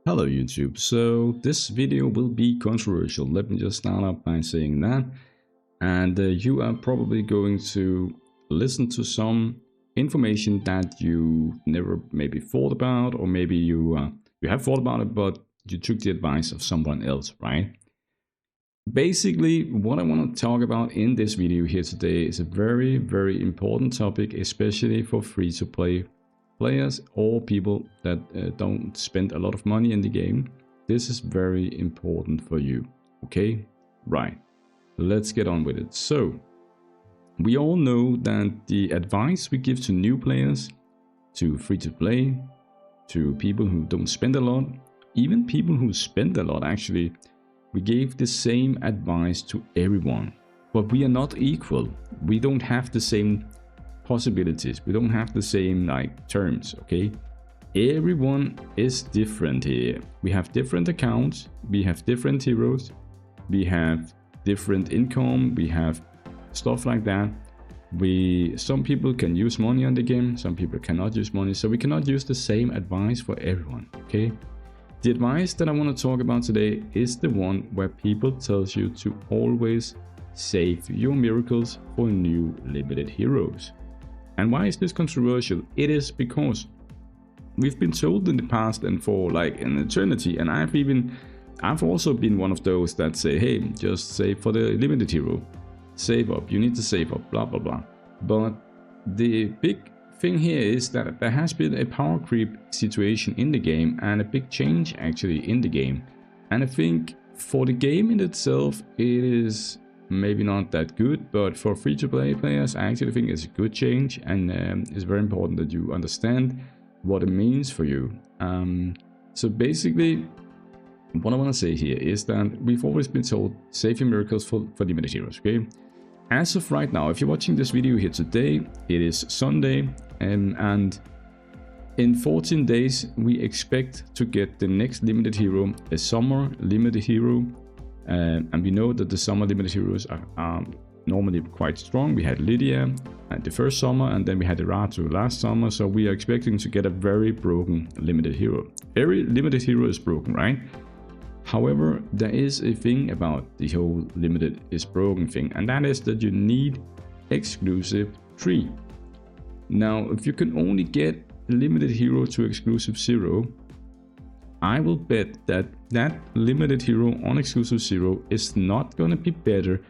Hello YouTube, so this video will be controversial. Let me just start out by saying that. And you are probably going to listen to some information that you never maybe thought about, or maybe you have thought about it, but you took the advice of someone else, right? Basically, what I want to talk about in this video here today is a very, very important topic, especially for free-to-play players or people that don't spend a lot of money in the game. This is very important for you. Okay, right, let's get on with it. So we all know that the advice we give to new players, to free-to-play, to people who don't spend a lot, even people who spend a lot actually, we gave the same advice to everyone. But we are not equal. We don't have the same possibilities, we don't have the same terms. Okay, everyone is different here. We have different accounts, we have different heroes, we have different income, we have stuff like that. Some people can use money on the game, some people cannot use money, so we cannot use the same advice for everyone. Okay, the advice that I want to talk about today is the one where people tells you to always save your miracles for new limited heroes. And why is this controversial? It is because we've been told in the past and for like an eternity, and I've also been one of those that say, hey, just save for the limited hero, save up, you need to save up, blah blah blah. But the big thing here is that there has been a power creep situation in the game, and a big change actually in the game. And I think for the game in itself, it is maybe not that good, but for free-to-play players, I actually think it's a good change, and it's very important that you understand what it means for you. So basically, what I want to say here is that we've always been told save your miracles for limited heroes. Okay, as of right now, if you're watching this video here today, it is Sunday, and in 14 days we expect to get the next limited hero, a summer limited hero. And we know that the summer limited heroes are normally quite strong. We had Lydia at the first summer, and then we had Ratu last summer. So we are expecting to get a very broken limited hero. Every limited hero is broken, right? However, there is a thing about the whole limited is broken thing, and that is that you need exclusive 3. Now, if you can only get a limited hero to exclusive 0, I will bet that that limited hero on exclusive 0 is not going to be better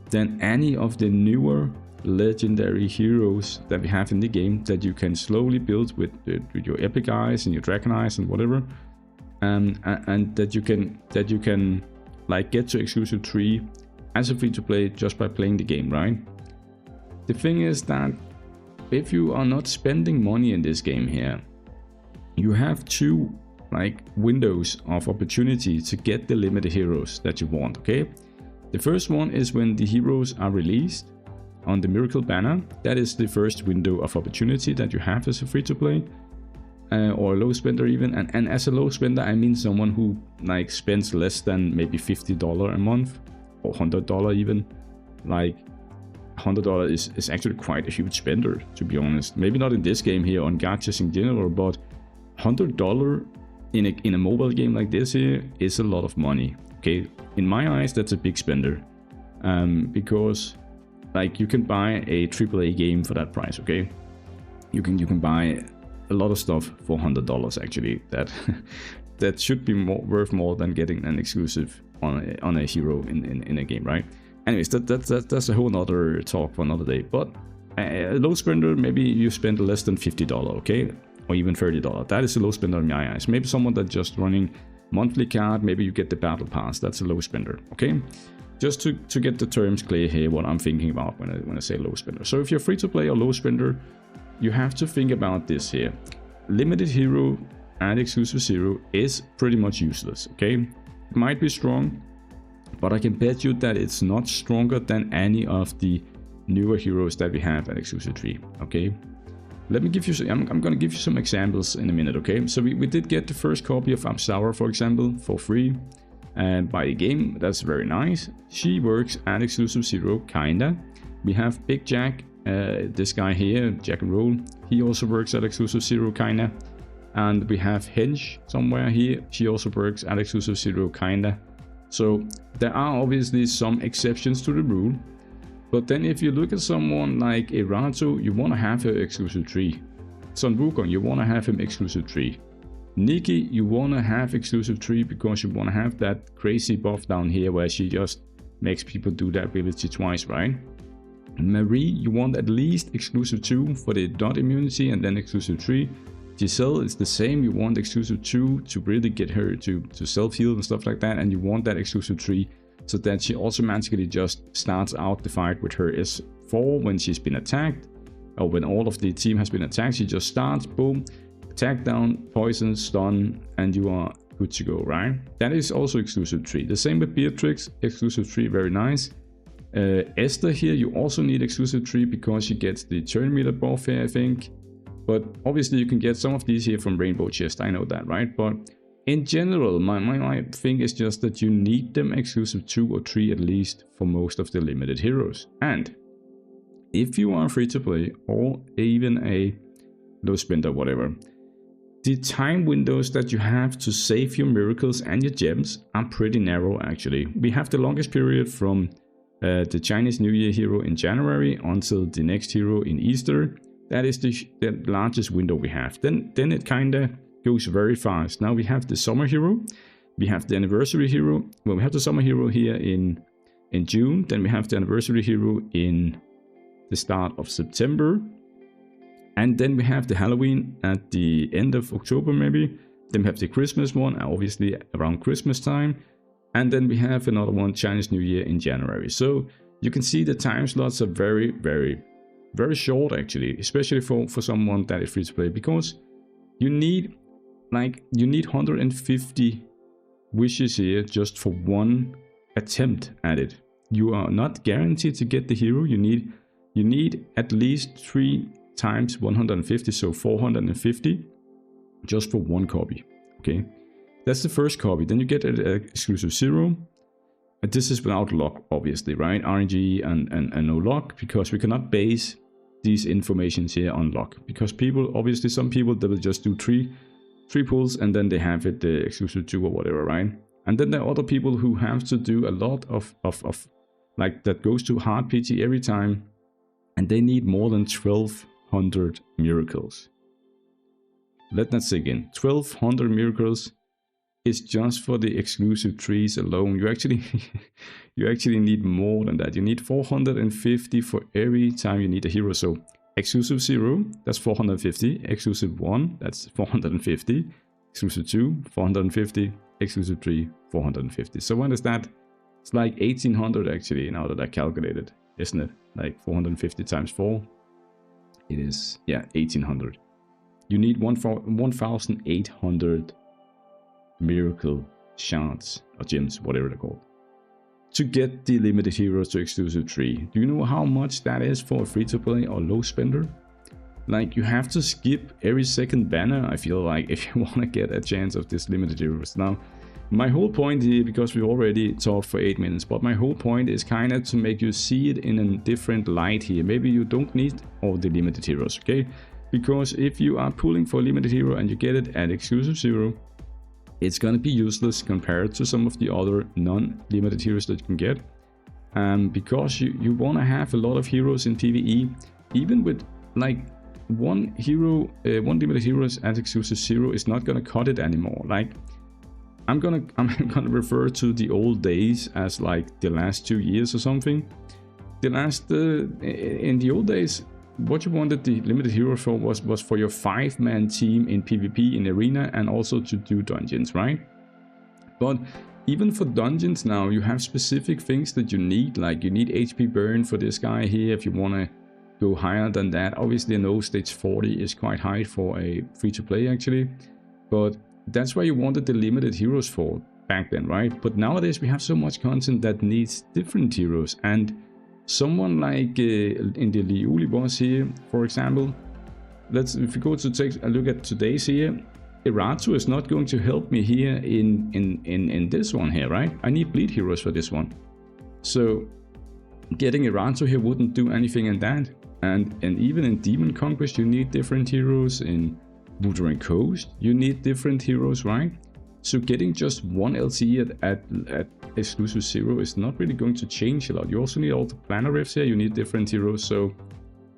than any of the newer legendary heroes that we have in the game that you can slowly build with your epic eyes and your dragon eyes and whatever, and that you can like get to exclusive 3 as a free to play just by playing the game, right? The thing is that if you are not spending money in this game here, you have 2 windows of opportunity to get the limited heroes that you want. Okay, the first one is when the heroes are released on the miracle banner. That is the first window of opportunity that you have as a free-to-play or a low spender even. And as a low spender, I mean someone who spends less than maybe $50 a month or $100 even. Like $100 is actually quite a huge spender, to be honest. Maybe not in this game here on gachas in general, but $100 in a mobile game like this here is a lot of money. Okay, in my eyes that's a big spender, because you can buy a AAA game for that price. Okay, you can buy a lot of stuff for $100 actually that should be worth more than getting an exclusive on a hero in a game, right? Anyways, that's a whole nother talk for another day. But a low spender, maybe you spend less than $50, okay, or even $30. That is a low spender in my eyes. Maybe someone that's just running monthly card, maybe you get the battle pass, that's a low spender. Okay, just to get the terms clear here, what I'm thinking about when I say low spender. So if you're free to play or low spender, you have to think about this here. Limited hero and exclusive 0 is pretty much useless. Okay, it might be strong, but I can bet you that it's not stronger than any of the newer heroes that we have at exclusive 3. Okay, let me give you, I'm going to give you some examples in a minute. Okay, so we did get the first copy of Amsaura, for example, for free and by the game. That's very nice. She works at exclusive 0, kinda. We have Big Jack, this guy here, Jack and Roll. He also works at exclusive 0, kinda. And we have Henge somewhere here. She also works at exclusive 0 kinda. So there are obviously some exceptions to the rule. But then if you look at someone like Erato, you want to have her exclusive 3. Sun Wukong, you want to have him exclusive 3. Nikki, you want to have exclusive 3 because you want to have that crazy buff down here where she just makes people do that ability twice, right? Marie, you want at least exclusive 2 for the dot immunity and then exclusive 3. Giselle is the same, you want exclusive 2 to really get her to self-heal and stuff like that, and you want that exclusive 3 so that she automatically just starts out the fight with her S4 when she's been attacked, or when all of the team has been attacked. She just starts, boom, attack down, poison, stun, and you are good to go, right? That is also exclusive 3. The same with Beatrix, exclusive 3, very nice. Esther here, you also need exclusive 3 because she gets the turn meter buff here, I think. But obviously you can get some of these here from Rainbow Chest, I know that, right? But in general, my thing is just that you need them exclusive 2 or 3 at least for most of the limited heroes. And if you are free to play or even a low spender, whatever, the time windows that you have to save your miracles and your gems are pretty narrow actually. We have the longest period from the Chinese New Year hero in January until the next hero in Easter. That is the largest window we have. Then it kinda goes very fast. Now we have the summer hero, we have the anniversary hero. Well, we have the summer hero here in June, then we have the anniversary hero in the start of September, and then we have the Halloween at the end of October maybe. Then we have the Christmas one, obviously around Christmas time, and then we have another one, Chinese New Year, in January. So you can see the time slots are very, very, very short actually, especially for someone that is free to play, because you need 150 wishes here just for one attempt at it. You are not guaranteed to get the hero. You need at least 3 times 150, so 450 just for one copy. Okay, that's the first copy. Then you get an exclusive 0. And this is without luck, obviously, right? RNG and no luck, because we cannot base these informations here on luck, because people, obviously some people, they will just do 3 pulls and then they have it exclusive 2 or whatever, right? And then there are other people who have to do a lot of like that goes to hard PT every time, and they need more than 1200 miracles. Let that sink in. 1200 miracles is just for the exclusive 3s alone. You actually need more than that. You need 450 for every time you need a hero. So exclusive 0, that's 450. Exclusive 1, that's 450. Exclusive 2, 450. Exclusive 3, 450. So what is that? It's like 1800 actually, now that I calculated, isn't it? Like 450 times 4. It is, yeah, 1800. You need 1800 miracle shards or gems, whatever they're called, to get the limited heroes to exclusive 3. Do you know how much that is for a free to play or low spender? Like, you have to skip every second banner, I feel like, if you want to get a chance of this limited heroes. Now, my whole point here, because we already talked for 8 minutes, but my whole point is kind of to make you see it in a different light here. Maybe you don't need all the limited heroes, okay? Because if you are pulling for a limited hero and you get it at exclusive 0, it's gonna be useless compared to some of the other non-limited heroes that you can get. Because you want to have a lot of heroes in PvE, even with like one limited hero at exclusive 0 is not gonna cut it anymore. Like, I'm gonna refer to the old days as like the last 2 years or something. In the old days, what you wanted the limited heroes for was for your 5-man team in PvP in arena, and also to do dungeons, right? But even for dungeons now, you have specific things that you need. Like, you need HP burn for this guy here if you want to go higher than that. Obviously I know stage 40 is quite high for a free to play actually, but that's why you wanted the limited heroes for back then, right? But nowadays we have so much content that needs different heroes, and someone like in the Liuli boss here, for example, if you go to take a look at today's here, Erato is not going to help me here in this one here, right? I need bleed heroes for this one. So getting Erato here wouldn't do anything in that. And even in Demon Conquest you need different heroes. In Wuthering Coast, you need different heroes, right? So getting just one LTE at exclusive 0 is not really going to change a lot. You also need all the planar rifts here, you need different heroes. So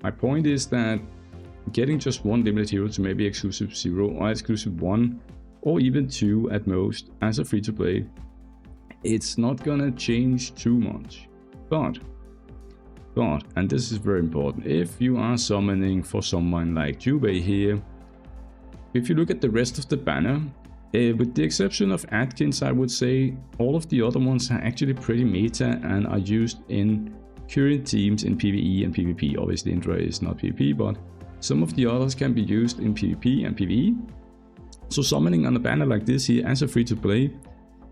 my point is that getting just one limited hero to maybe exclusive 0 or exclusive 1 or even 2 at most as a free-to-play, it's not gonna change too much. But, and this is very important, if you are summoning for someone like Jubei here, if you look at the rest of the banner, with the exception of Atkins, I would say all of the other ones are actually pretty meta and are used in current teams in PvE and PvP. Obviously Indra is not PvP, but some of the others can be used in PvP and PvE. So summoning on a banner like this here as a free-to-play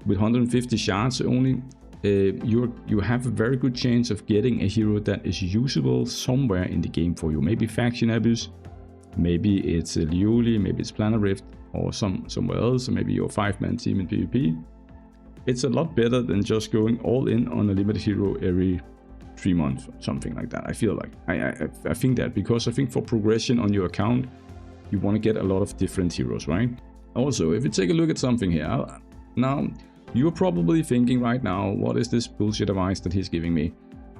with 150 shards only, you have a very good chance of getting a hero that is usable somewhere in the game for you. Maybe Faction Abyss, maybe it's a Liuli, maybe it's Planar Rift, or somewhere else, or maybe your 5-man team in PvP. It's a lot better than just going all in on a limited hero every 3 months, or something like that. I feel like I think that, because I think for progression on your account, you want to get a lot of different heroes, right? Also, if you take a look at something here, now you're probably thinking right now, what is this bullshit advice that he's giving me?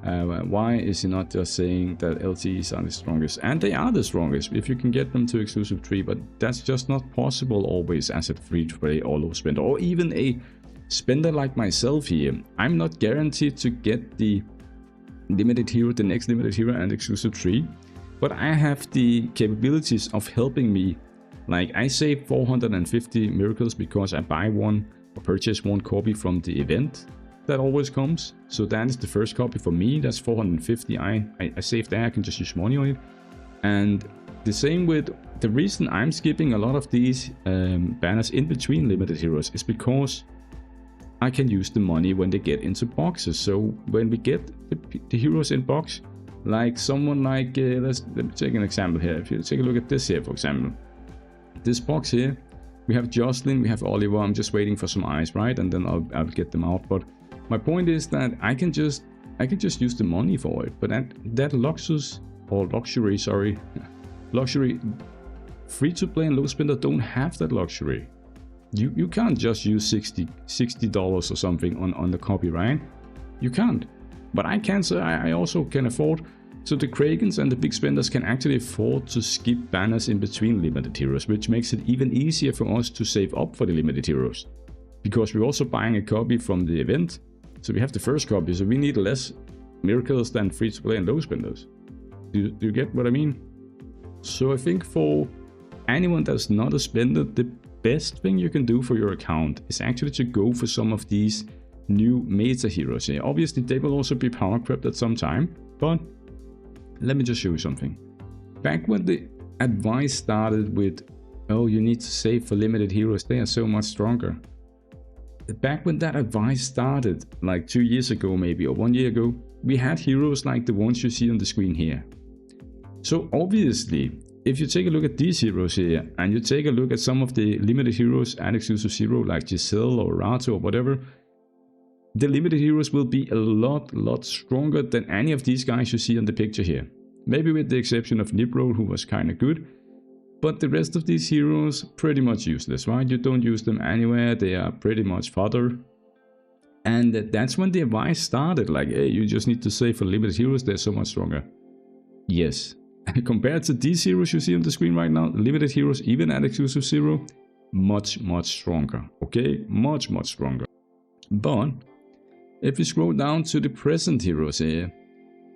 Why is he not just saying that LTEs are the strongest? And they are the strongest if you can get them to exclusive 3, but that's just not possible always as a free-to-play or low spender, or even a spender like myself here. I'm not guaranteed to get the limited hero, the next limited hero and exclusive 3, but I have the capabilities of helping me. Like, I save 450 miracles because I buy one or purchase one copy from the event that always comes. So that is the first copy for me. That's 450. I save that. I can just use money on it. And the same with the reason I'm skipping a lot of these banners in between limited heroes is because I can use the money when they get into boxes. So when we get the heroes in box, like someone like let me take an example here. If you take a look at this here, for example, this box here, we have Jocelyn, we have Oliver. I'm just waiting for some eyes, right? And then I'll get them out. But my point is that I can just use the money for it. But that luxury, free-to-play and low spender don't have that luxury. You can't just use $60 or something on the copy, right? You can't. But I can, so I also can afford. So the Krakens and the big spenders can actually afford to skip banners in between limited heroes, which makes it even easier for us to save up for the limited heroes. Because we're also buying a copy from the event. So we have the first copy, so we need less miracles than free-to-play and low spenders. Do you get what I mean? So I think for anyone that's not a spender, the best thing you can do for your account is actually to go for some of these new meta heroes here. Obviously, they will also be power crept at some time, but let me just show you something. Back when the advice started with, oh, you need to save for limited heroes, they are so much stronger. Back when that advice started, like 2 years ago maybe, or 1 year ago, we had heroes like the ones you see on the screen here. So obviously, if you take a look at these heroes here, and you take a look at some of the limited heroes at exclusive 0, like Giselle or Rato or whatever, the limited heroes will be a lot stronger than any of these guys you see on the picture here. Maybe with the exception of Nibro, who was kinda good. But the rest of these heroes, pretty much useless, right? You don't use them anywhere, they are pretty much fodder. And that's when the advice started, like, hey, you just need to save for limited heroes, they're so much stronger. Yes. Compared to these heroes you see on the screen right now, limited heroes, even at exclusive 0, much stronger, okay? Much stronger. But if you scroll down to the present heroes here,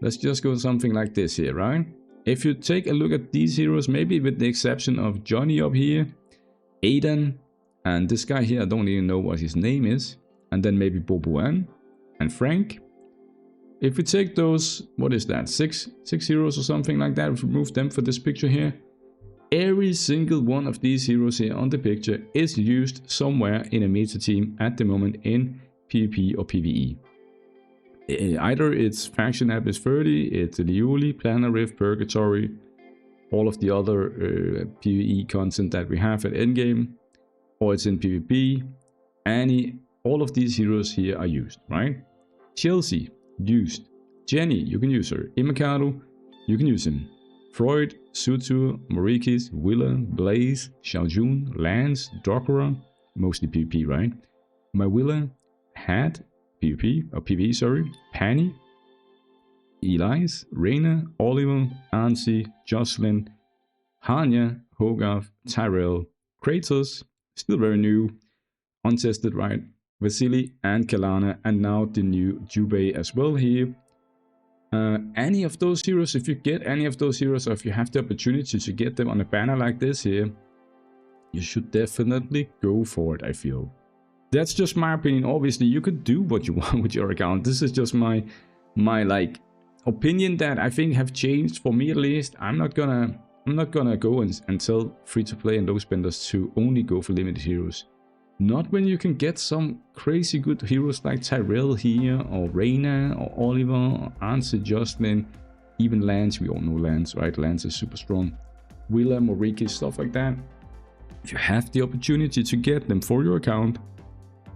let's just go something like this here, right? If you take a look at these heroes, maybe with the exception of Johnny up here, Aiden, and this guy here, I don't even know what his name is, and then maybe Bobuan and Frank. If we take those, what is that, six heroes or something like that, remove them for this picture here, every single one of these heroes here on the picture is used somewhere in a meta team at the moment in PvP or PvE. Either it's Faction Abyss 30, it's Liuli, Planar Rift, Purgatory, all of the other PvE content that we have at Endgame, or it's in PvP. All of these heroes here are used, right? Chelsea, used. Jenny, you can use her. Imikado, you can use him. Freud, Sutu, Morikis, Willa, Blaze, Xiaojun, Lance, Dokura, mostly PvP, right? Mawilla, Had, PvP, or PvE, sorry, Panny, Elise, Reina, Oliver, Ansi, Jocelyn, Hanya, Hogarth, Tyrell, Kratos, still very new, untested, right? Vasily and Kalana, and now the new Jubei as well here. Any of those heroes, if you get any of those heroes, or if you have the opportunity to get them on a banner like this here, you should definitely go for it, I feel. That's just my opinion. Obviously, you could do what you want with your account. This is just my like opinion that I think have changed for me at least. I'm not gonna go and tell free-to-play and low spenders to only go for limited heroes. Not when you can get some crazy good heroes like Tyrell here, or Reina, or Oliver, or Ansel, Jocelyn, even Lance. We all know Lance, right? Lance is super strong. Willa, Moriki, stuff like that. If you have the opportunity to get them for your account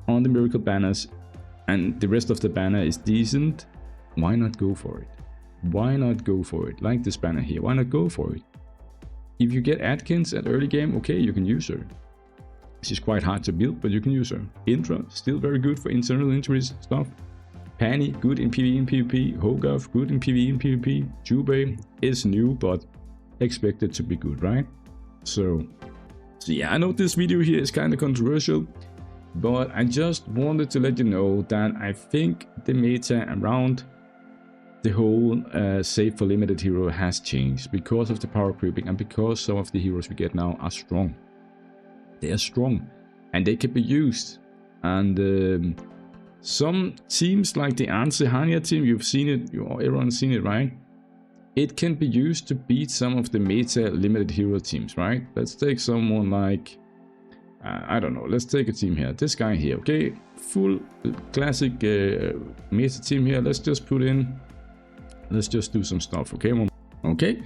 on the miracle banners, and the rest of the banner is decent, why not go for it? Why not go for it? Like this banner here, why not go for it? If you get Atkins at early game, okay, you can use her. She's quite hard to build, but you can use her. Indra, still very good for internal injuries stuff. Panny, good in PvE and PvP. Hogarth, good in PvE and PvP. Jubei is new, but expected to be good, right? So yeah, I know this video here is kind of controversial, but I just wanted to let you know that I think the meta around the whole save for limited hero has changed because of the power creeping and because some of the heroes we get now are strong. They are strong and they can be used. And some teams like the Anse Hanya team, you've seen it, everyone's seen it, right? It can be used to beat some of the meta limited hero teams, right? Let's take someone like, I don't know, let's take a team here. This guy here, okay? Full classic meta team here. Let's just put in, let's just do some stuff, okay? Okay,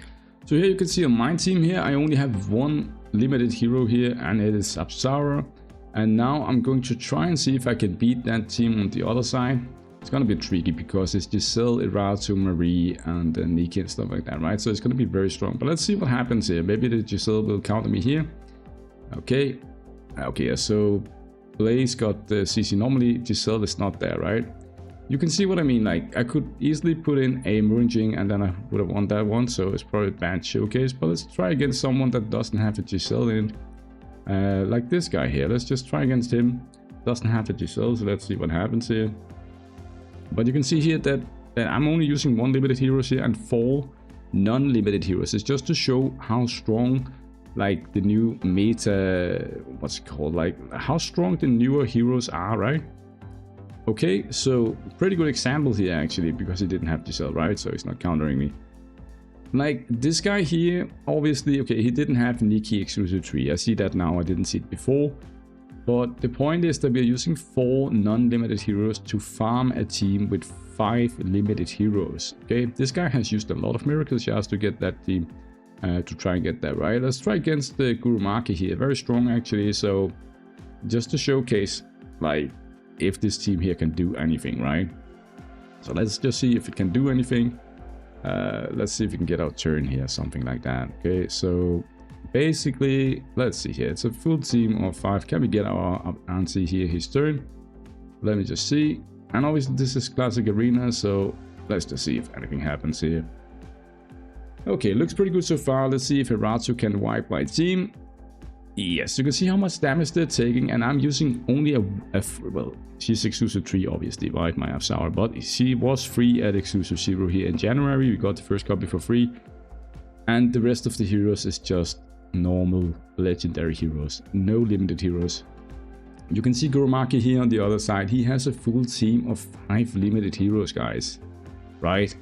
so here you can see on my team here, I only have one limited hero here, and it is Apsara. And now I'm going to try and see if I can beat that team on the other side. It's gonna be tricky because it's Giselle, Irato, Marie, and Nikki and stuff like that, right? So it's gonna be very strong. But let's see what happens here. Maybe the Giselle will counter me here. Okay, so Blaze got the CC. Normally Giselle is not there, right? You can see what I mean. Like, I could easily put in a Murinjing and then I would have won that one, so it's probably a bad showcase. But let's try against someone that doesn't have a Giselle in it. Like this guy here. Let's just try against him. Doesn't have a Giselle, so let's see what happens here. But you can see here that I'm only using one limited heroes here and 4 non-limited heroes. It's just to show how strong, like, the new meta, what's it called, like how strong the newer heroes are, right? Okay, so pretty good example here actually, because he didn't have Giselle, right? So he's not countering me. Like this guy here, obviously, okay, he didn't have Nikki exclusive 3. I see that now, I didn't see it before. But the point is that we are using 4 non-limited heroes to farm a team with 5 limited heroes. Okay, this guy has used a lot of miracle shards to get that team, to try and get that, right? Let's try against the Gurumaki here, very strong actually. So just to showcase, like, if this team here can do anything, right? So let's just see if it can do anything. Let's see if we can get our turn here, something like that. Okay, so basically, let's see here. It's a full team of 5. Can we get our Ansi here his turn? Let me just see. And obviously this is classic arena, so let's just see if anything happens here. Okay, looks pretty good so far. Let's see if Hiratu can wipe my team. Yes, you can see how much damage they're taking, and I'm using only well, she's exclusive 3 obviously, right, my Afsar, but she was free at exclusive 0 here in January. We got the first copy for free, and the rest of the heroes is just normal legendary heroes, no limited heroes. You can see Gurumaki here on the other side. He has a full team of 5 limited heroes, guys, right?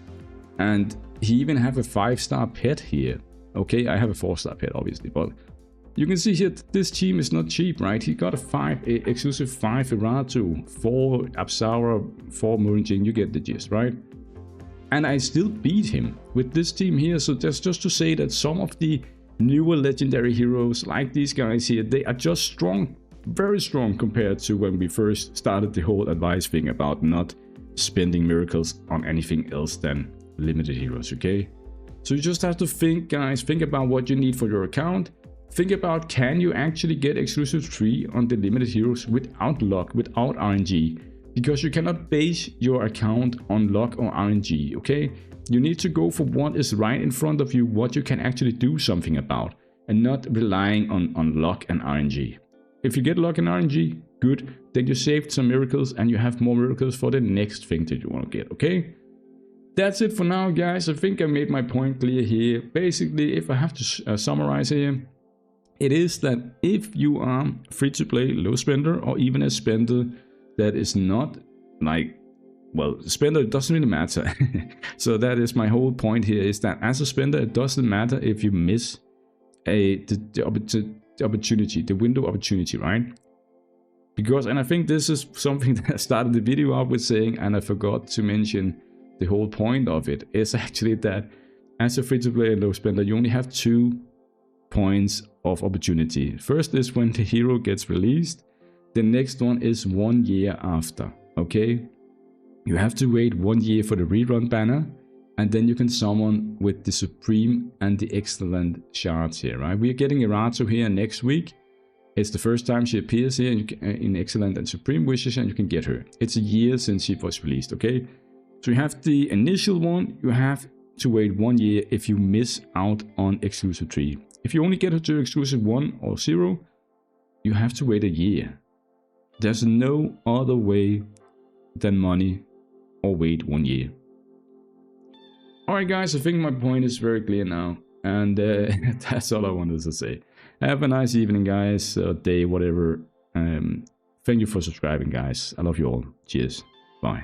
And he even have a 5-star pet here. Okay, I have a 4-star pet obviously, but you can see here this team is not cheap, right? He got a exclusive 5 Iratu, 4 Apsara, 4 Murinjing. You get the gist, right? And I still beat him with this team here. So that's just to say that some of the newer legendary heroes, like these guys here, they are just strong, very strong compared to when we first started the whole advice thing about not spending miracles on anything else than limited heroes, okay? So you just have to think, guys, think about what you need for your account. Think about, can you actually get exclusive 3 on the limited heroes without luck, without RNG? Because you cannot base your account on luck or RNG, okay? You need to go for what is right in front of you, what you can actually do something about, and not relying on luck and RNG. If you get luck and RNG, good, then you saved some miracles and you have more miracles for the next thing that you want to get, okay? That's it for now, guys. I think I made my point clear here. Basically, if I have to summarize here, it is that if you are free to play, low spender, or even a spender that is not like, well, spender, it doesn't really matter. So that is my whole point here, is that as a spender, it doesn't matter if you miss the opportunity, the window opportunity, right? Because, and I think this is something that I started the video off with saying, and I forgot to mention the whole point of it, is actually that as a free-to-play and low spender, you only have 2 points of opportunity. First is when the hero gets released. The next one is 1 year after, okay? You have to wait 1 year for the rerun banner, and then you can summon with the Supreme and the Excellent shards here, right? We are getting Erato here next week. It's the first time she appears here in Excellent and Supreme Wishes, and you can get her. It's a year since she was released, okay? So you have the initial one, you have to wait 1 year if you miss out on exclusive 3. If you only get her to exclusive 1 or 0, you have to wait a year. There's no other way than money or wait 1 year. Alright guys, I think my point is very clear now, and that's all I wanted to say. Have a nice evening, guys, day, whatever. Thank you for subscribing, guys. I love you all. Cheers. Bye.